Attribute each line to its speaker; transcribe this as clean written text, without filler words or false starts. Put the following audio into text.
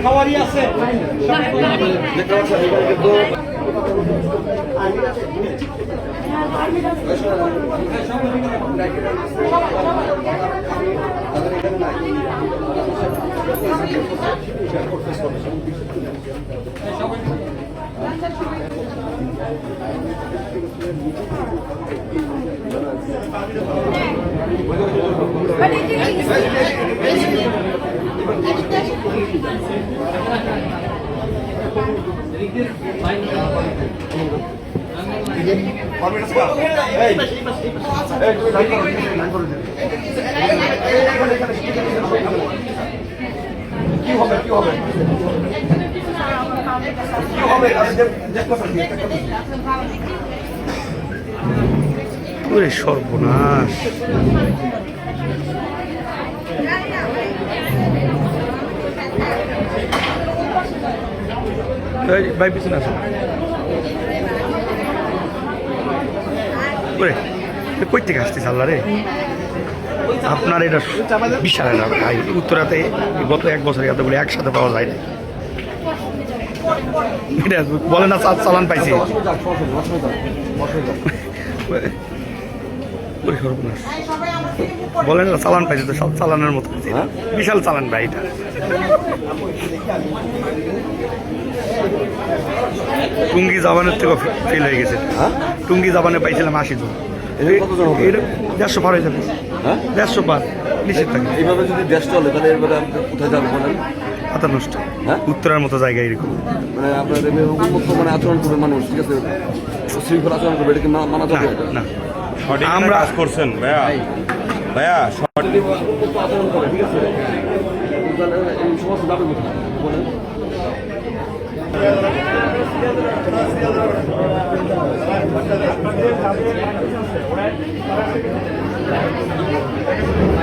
Speaker 1: খাওয়ারই আছে সর্বনাশ ভাই পিছনে আসো কই থেকে আসতেছে আল্লাহ রে আপনার এটা বিশাল না ভাই উত্তরাতে গত 1 বছর এতগুলো একসাথে পাওয়া যায় না এটা বলে না চালান পাইছি বলেন না চালান পাইছে তো সব চালানের মতো বিশাল চালান ভাই এটা টুঙ্গি জাবানের থেকে ফেল হয়ে গেছে টুঙ্গি জাবানে পাইছিলাম 80 জন 150 পার হয়ে যাবে 150 পার নিশ্চিত থাকে
Speaker 2: এইভাবে যদি দেশ চলে তাহলে এবারে কোথায় যাবো বলেন
Speaker 1: মাথা নষ্ট উত্তরের মতো জায়গায় এরকম
Speaker 2: মানে আপনাদের উন্মুক্ত মানে আচরণ করবে মানুষ ঠিক আছে শৃঙ্খল আচরণ করবে এটা কি মানা যাবে
Speaker 1: না
Speaker 3: আমরা কাজ করছেন ভাইয়া ভাইয়া
Speaker 2: আচরণ করে ঠিক আছে এই সমস্ত যাবে কোথায় বলেন
Speaker 1: Thank you.